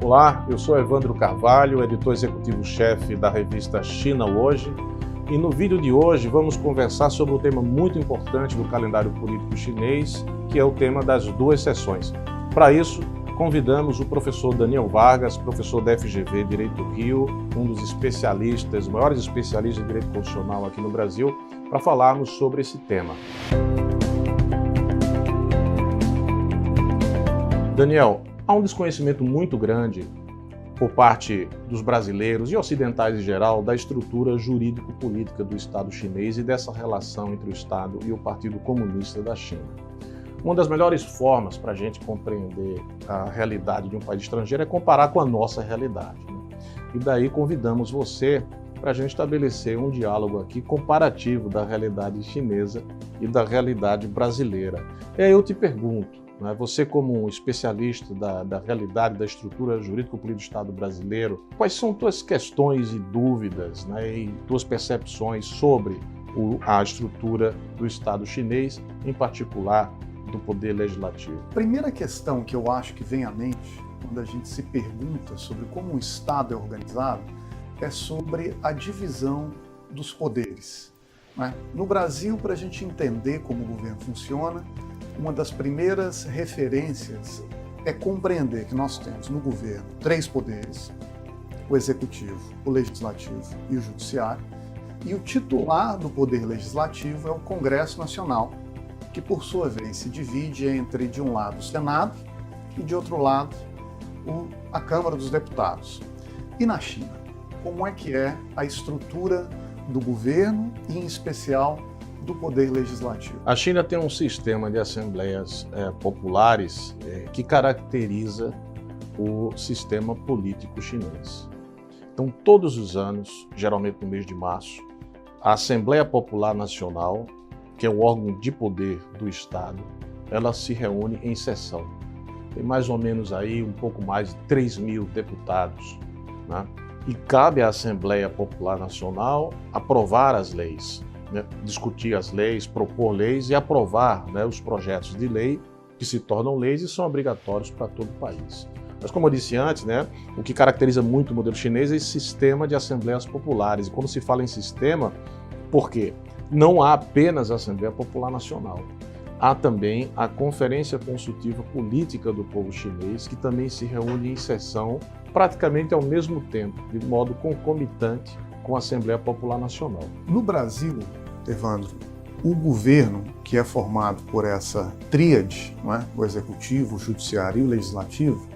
Olá, eu sou Evandro Carvalho, editor executivo-chefe da revista China Hoje, e no vídeo de hoje vamos conversar sobre um tema muito importante do calendário político chinês, que é o tema das duas sessões. Para isso, convidamos o professor Daniel Vargas, professor da FGV Direito Rio, um dos especialistas, os maiores especialistas em direito constitucional aqui no Brasil, para falarmos sobre esse tema. Daniel, há um desconhecimento muito grande por parte dos brasileiros e ocidentais em geral da estrutura jurídico-política do Estado chinês e dessa relação entre o Estado e o Partido Comunista da China. Uma das melhores formas para a gente compreender a realidade de um país estrangeiro é comparar com a nossa realidade, né? E daí convidamos você para a gente estabelecer um diálogo aqui comparativo da realidade chinesa e da realidade brasileira. E aí eu te pergunto, você como um especialista da realidade, da estrutura jurídico-política do Estado brasileiro, quais são tuas questões e dúvidas, e tuas percepções sobre a estrutura do Estado chinês, em particular do Poder Legislativo? Primeira questão que eu acho que vem à mente quando a gente se pergunta sobre como o Estado é organizado é sobre a divisão dos poderes. No Brasil, para a gente entender como o governo funciona, uma das primeiras referências é compreender que nós temos no governo três poderes: o executivo, o legislativo e o judiciário, e o titular do poder legislativo é o Congresso Nacional, que por sua vez se divide entre, de um lado, o Senado e de outro lado, a Câmara dos Deputados. E na China, como é que é a estrutura do governo e, em especial, do poder legislativo? A China tem um sistema de assembleias populares que caracteriza o sistema político chinês. Então, todos os anos, geralmente no mês de março, a Assembleia Popular Nacional, que é o órgão de poder do Estado, ela se reúne em sessão. Tem mais ou menos aí um pouco mais de 3.000 deputados, E cabe à Assembleia Popular Nacional aprovar as leis, discutir as leis, propor leis e aprovar os projetos de lei que se tornam leis e são obrigatórios para todo o país. Mas, como eu disse antes, o que caracteriza muito o modelo chinês é esse sistema de assembleias populares. E quando se fala em sistema, por quê? Não há apenas a Assembleia Popular Nacional. Há também a Conferência Consultiva Política do Povo Chinês, que também se reúne em sessão praticamente ao mesmo tempo, de modo concomitante com a Assembleia Popular Nacional. No Brasil, Evandro, o governo, que é formado por essa tríade, o executivo, o judiciário e o legislativo,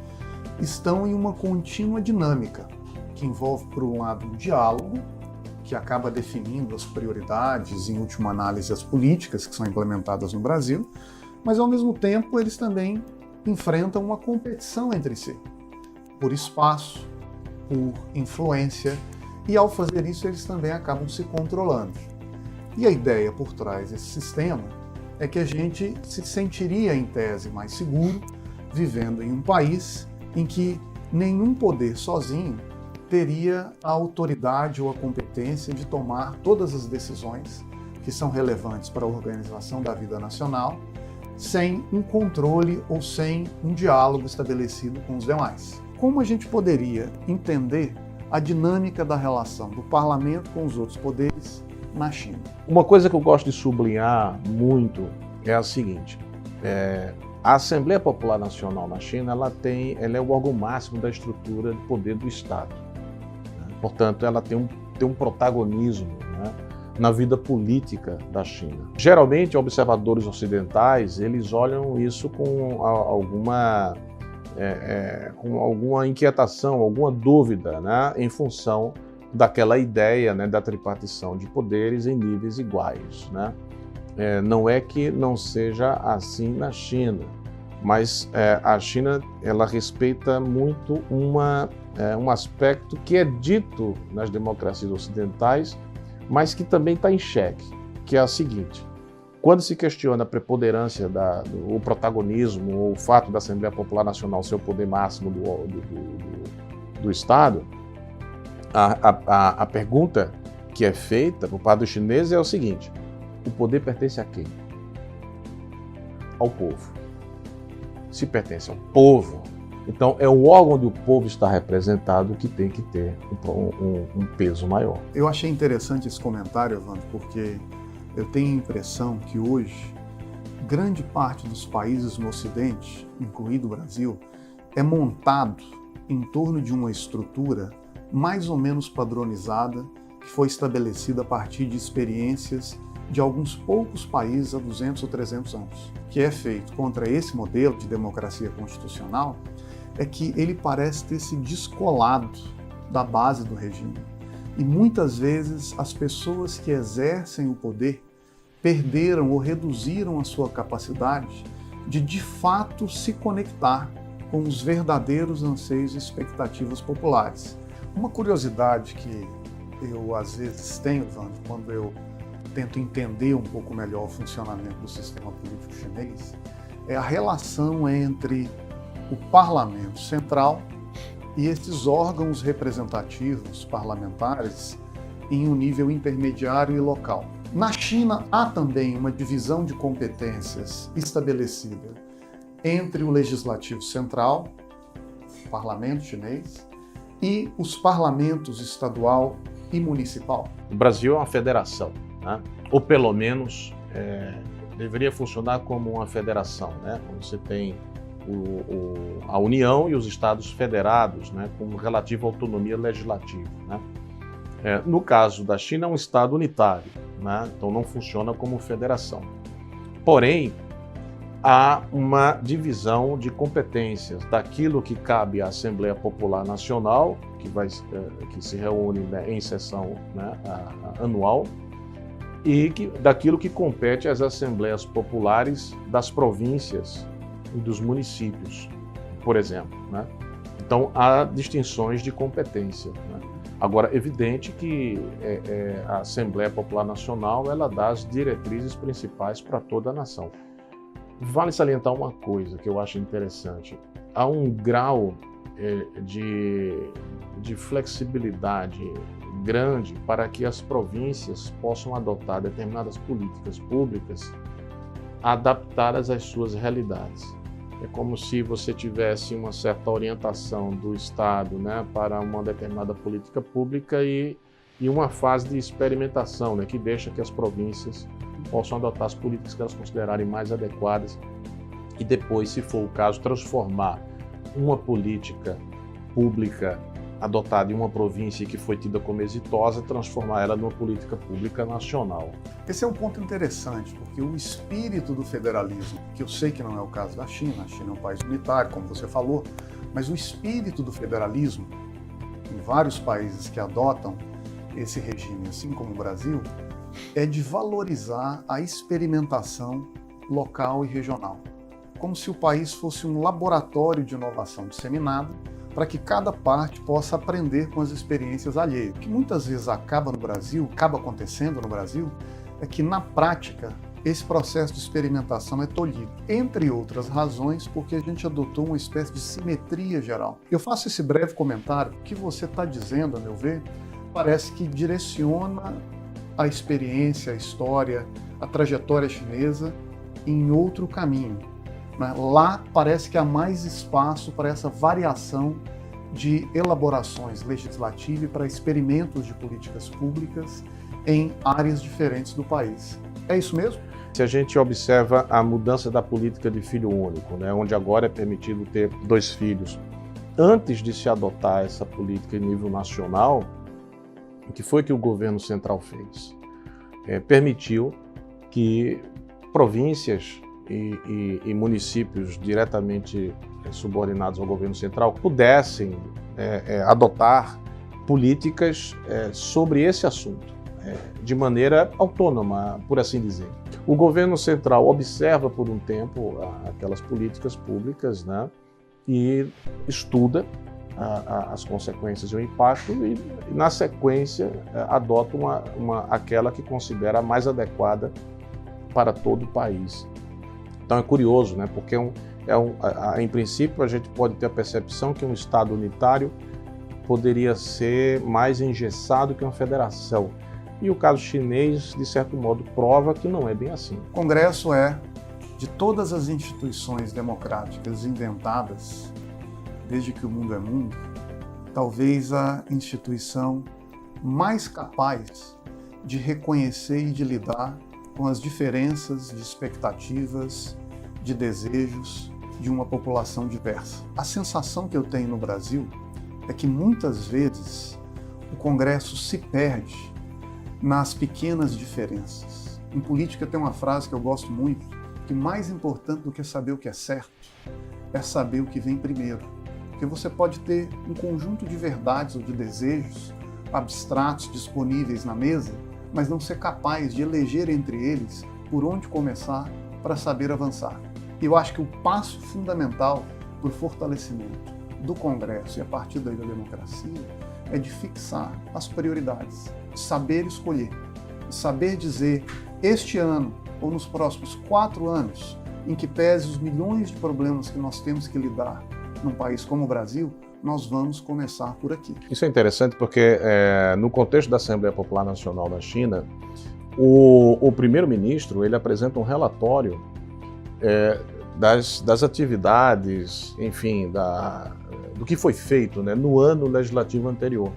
estão em uma contínua dinâmica, que envolve, por um lado, um diálogo, que acaba definindo as prioridades, em última análise, as políticas que são implementadas no Brasil, mas, ao mesmo tempo, eles também enfrentam uma competição entre si, por espaço, por influência, e, ao fazer isso, eles também acabam se controlando. E a ideia por trás desse sistema é que a gente se sentiria, em tese, mais seguro, vivendo em um país em que nenhum poder sozinho teria a autoridade ou a competência de tomar todas as decisões que são relevantes para a organização da vida nacional, sem um controle ou sem um diálogo estabelecido com os demais. Como a gente poderia entender a dinâmica da relação do parlamento com os outros poderes na China? Uma coisa que eu gosto de sublinhar muito é a seguinte: a Assembleia Popular Nacional na China ela é o órgão máximo da estrutura de poder do Estado. Portanto, ela tem um protagonismo na vida política da China. Geralmente, observadores ocidentais eles olham isso com alguma inquietação, alguma dúvida, em função daquela ideia da tripartição de poderes em níveis iguais. Não é que não seja assim na China, mas a China ela respeita muito um aspecto que é dito nas democracias ocidentais, mas que também está em xeque, que é a seguinte: quando se questiona a preponderância, o protagonismo, ou o fato da Assembleia Popular Nacional ser o poder máximo do Estado, a pergunta que é feita por parte dos chineses é o seguinte: o poder pertence a quem? Ao povo. Se pertence ao povo, Então, é o órgão onde o povo está representado que tem que ter um peso maior. Eu achei interessante esse comentário, Evandro, porque eu tenho a impressão que hoje, grande parte dos países no Ocidente, incluído o Brasil, é montado em torno de uma estrutura mais ou menos padronizada que foi estabelecida a partir de experiências de alguns poucos países há 200 ou 300 anos. O que é feito contra esse modelo de democracia constitucional é que ele parece ter se descolado da base do regime. E muitas vezes as pessoas que exercem o poder perderam ou reduziram a sua capacidade de fato se conectar com os verdadeiros anseios e expectativas populares. Uma curiosidade que eu às vezes tenho, Evandro, quando eu tento entender um pouco melhor o funcionamento do sistema político chinês, é a relação entre o parlamento central e esses órgãos representativos parlamentares em um nível intermediário e local. Na China, há também uma divisão de competências estabelecida entre o legislativo central, o parlamento chinês, e os parlamentos estadual e municipal. O Brasil é uma federação, né? Ou pelo menos deveria funcionar como uma federação, né? Você tem a União e os Estados federados, né? Com relativa autonomia legislativa, né? No caso da China, é um Estado unitário, né? Então não funciona como federação. Porém, há uma divisão de competências daquilo que cabe à Assembleia Popular Nacional, que se reúne, né, em sessão, né, anual, e daquilo que compete às Assembleias Populares das províncias e dos municípios, por exemplo, né? Então, há distinções de competência, né? Agora, é evidente que a Assembleia Popular Nacional ela dá as diretrizes principais para toda a nação. Vale salientar uma coisa que eu acho interessante. Há um grau de flexibilidade grande para que as províncias possam adotar determinadas políticas públicas adaptadas às suas realidades. É como se você tivesse uma certa orientação do Estado, né, para uma determinada política pública e uma fase de experimentação, né, que deixa que as províncias possam adotar as políticas que elas considerarem mais adequadas e depois, se for o caso, transformar uma política pública adotada em uma província que foi tida como exitosa, transformar ela numa política pública nacional. Esse é um ponto interessante, porque o espírito do federalismo, que eu sei que não é o caso da China, a China é um país unitário, como você falou, mas o espírito do federalismo, em vários países que adotam esse regime, assim como o Brasil, é de valorizar a experimentação local e regional, como se o país fosse um laboratório de inovação disseminada para que cada parte possa aprender com as experiências alheias. O que muitas vezes acaba acontecendo no Brasil, é que na prática esse processo de experimentação é tolhido, entre outras razões, porque a gente adotou uma espécie de simetria geral. Eu faço esse breve comentário, o que você está dizendo, a meu ver, parece que direciona a experiência, a história, a trajetória chinesa em outro caminho. Lá parece que há mais espaço para essa variação de elaborações legislativas e para experimentos de políticas públicas em áreas diferentes do país. É isso mesmo? Se a gente observa a mudança da política de filho único, né, onde agora é permitido ter 2 filhos, antes de se adotar essa política em nível nacional, o que foi que o governo central fez? Permitiu que províncias e municípios diretamente subordinados ao governo central pudessem adotar políticas sobre esse assunto, de maneira autônoma, por assim dizer. O governo central observa por um tempo aquelas políticas públicas, né, e estuda as consequências e o impacto e na sequência, adota aquela que considera a mais adequada para todo o país. Então é curioso, né? Porque em princípio a gente pode ter a percepção que um Estado unitário poderia ser mais engessado que uma federação. E o caso chinês, de certo modo, prova que não é bem assim. O Congresso é, de todas as instituições democráticas inventadas, desde que o mundo é mundo, talvez a instituição mais capaz de reconhecer e de lidar com as diferenças de expectativas, de desejos de uma população diversa. A sensação que eu tenho no Brasil é que muitas vezes o Congresso se perde nas pequenas diferenças. Em política tem uma frase que eu gosto muito, que mais importante do que saber o que é certo é saber o que vem primeiro. Porque você pode ter um conjunto de verdades ou de desejos abstratos disponíveis na mesa, mas não ser capaz de eleger entre eles por onde começar para saber avançar. E eu acho que o passo fundamental para o fortalecimento do Congresso e a partir daí da democracia é de fixar as prioridades, saber escolher, saber dizer este ano ou nos próximos 4 anos, em que pese os milhões de problemas que nós temos que lidar num país como o Brasil, nós vamos começar por aqui. Isso é interessante porque no contexto da Assembleia Popular Nacional da China, o primeiro-ministro ele apresenta um relatório das atividades, enfim, do que foi feito, né, no ano legislativo anterior.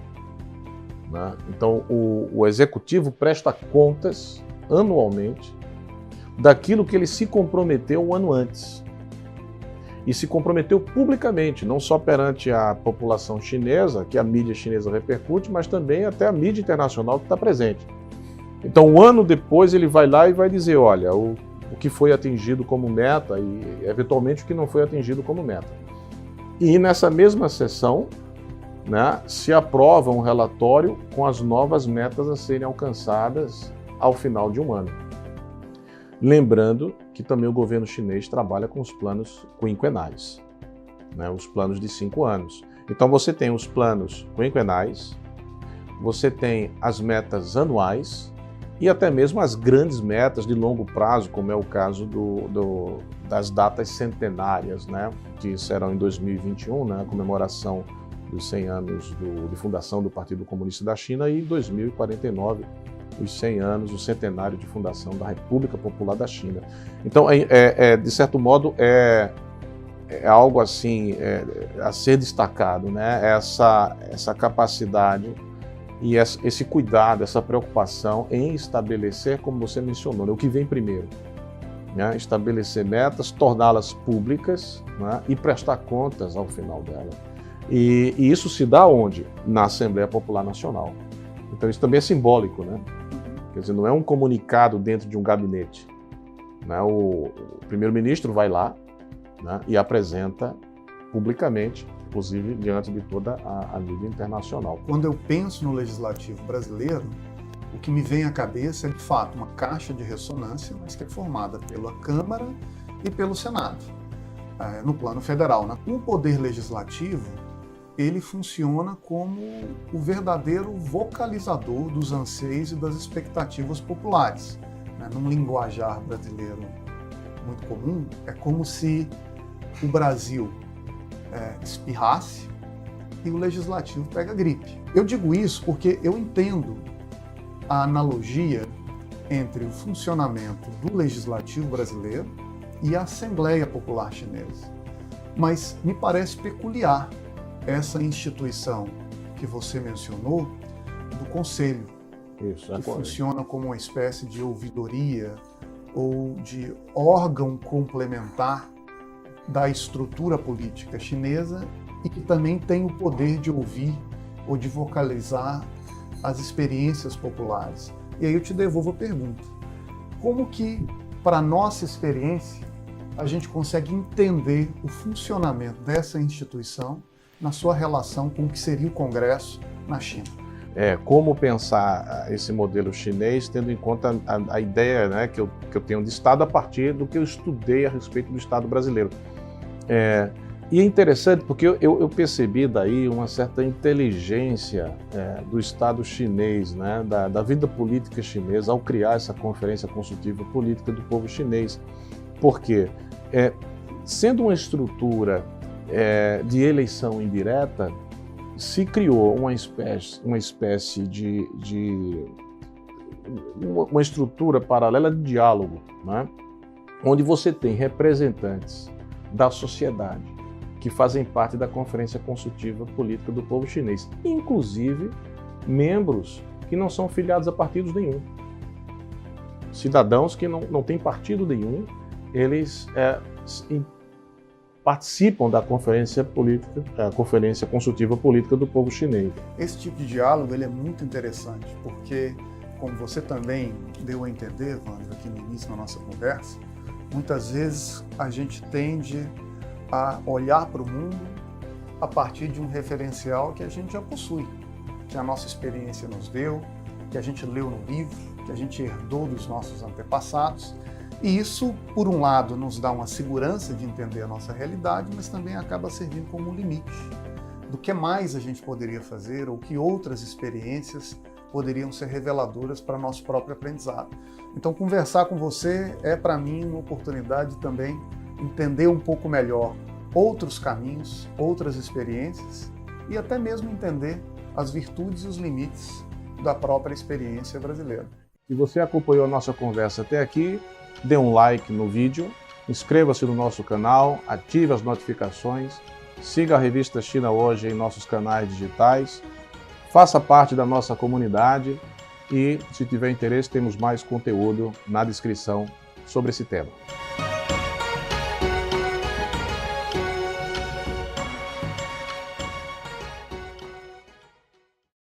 Né? Então, o executivo presta contas anualmente daquilo que ele se comprometeu um ano antes. E se comprometeu publicamente, não só perante a população chinesa, que a mídia chinesa repercute, mas também até a mídia internacional que está presente. Então, um ano depois, ele vai lá e vai dizer, olha, o que foi atingido como meta e, eventualmente, o que não foi atingido como meta. E nessa mesma sessão, né, se aprova um relatório com as novas metas a serem alcançadas ao final de um ano. Lembrando que também o governo chinês trabalha com os planos quinquenais, né, os planos de 5 anos. Então você tem os planos quinquenais, você tem as metas anuais e até mesmo as grandes metas de longo prazo, como é o caso das datas centenárias, né, que serão em 2021, né, a comemoração dos 100 anos de fundação do Partido Comunista da China, e em 2049, os 100 anos, o centenário de fundação da República Popular da China. Então, de certo modo, é algo assim a ser destacado, né? Essa capacidade e esse cuidado, essa preocupação em estabelecer, como você mencionou, né, o que vem primeiro. Né? Estabelecer metas, torná-las públicas, né, e prestar contas ao final dela. E isso se dá onde? Na Assembleia Popular Nacional. Então isso também é simbólico, né? Quer dizer, não é um comunicado dentro de um gabinete. Né? O primeiro-ministro vai lá, né, e apresenta publicamente, inclusive diante de toda a mídia internacional. Quando eu penso no legislativo brasileiro, o que me vem à cabeça é, de fato, uma caixa de ressonância, mas que é formada pela Câmara e pelo Senado, no plano federal. Né? O poder legislativo, ele funciona como o verdadeiro vocalizador dos anseios e das expectativas populares. Né? Num linguajar brasileiro muito comum, é como se o Brasil espirrasse e o legislativo pega gripe. Eu digo isso porque eu entendo a analogia entre o funcionamento do legislativo brasileiro e a Assembleia Popular Chinesa. Mas me parece peculiar essa instituição que você mencionou, do Conselho, que funciona como uma espécie de ouvidoria ou de órgão complementar da estrutura política chinesa e que também tem o poder de ouvir ou de vocalizar as experiências populares. E aí eu te devolvo a pergunta. Como que, para a nossa experiência, a gente consegue entender o funcionamento dessa instituição na sua relação com o que seria o Congresso na China? Como pensar esse modelo chinês, tendo em conta a ideia, né, que eu tenho de Estado a partir do que eu estudei a respeito do Estado brasileiro. E é interessante porque eu percebi daí uma certa inteligência do Estado chinês, né, da vida política chinesa, ao criar essa Conferência Consultiva Política do Povo Chinês. Porque, sendo uma estrutura de eleição indireta, se criou uma espécie de uma estrutura paralela de diálogo, né? Onde você tem representantes da sociedade, que fazem parte da Conferência Consultiva Política do Povo Chinês, inclusive membros que não são filiados a partidos nenhum. Cidadãos que não têm partido nenhum, eles participam da Conferência Consultiva Política do Povo Chinês. Esse tipo de diálogo ele é muito interessante, porque, como você também deu a entender, Evandro, aqui no início da nossa conversa, muitas vezes a gente tende a olhar para o mundo a partir de um referencial que a gente já possui, que a nossa experiência nos deu, que a gente leu no livro, que a gente herdou dos nossos antepassados. E isso, por um lado, nos dá uma segurança de entender a nossa realidade, mas também acaba servindo como um limite do que mais a gente poderia fazer ou que outras experiências poderiam ser reveladoras para nosso próprio aprendizado. Então, conversar com você é, para mim, uma oportunidade de também entender um pouco melhor outros caminhos, outras experiências e até mesmo entender as virtudes e os limites da própria experiência brasileira. Se você acompanhou a nossa conversa até aqui, dê um like no vídeo, inscreva-se no nosso canal, ative as notificações, siga a revista China Hoje em nossos canais digitais, faça parte da nossa comunidade e, se tiver interesse, temos mais conteúdo na descrição sobre esse tema.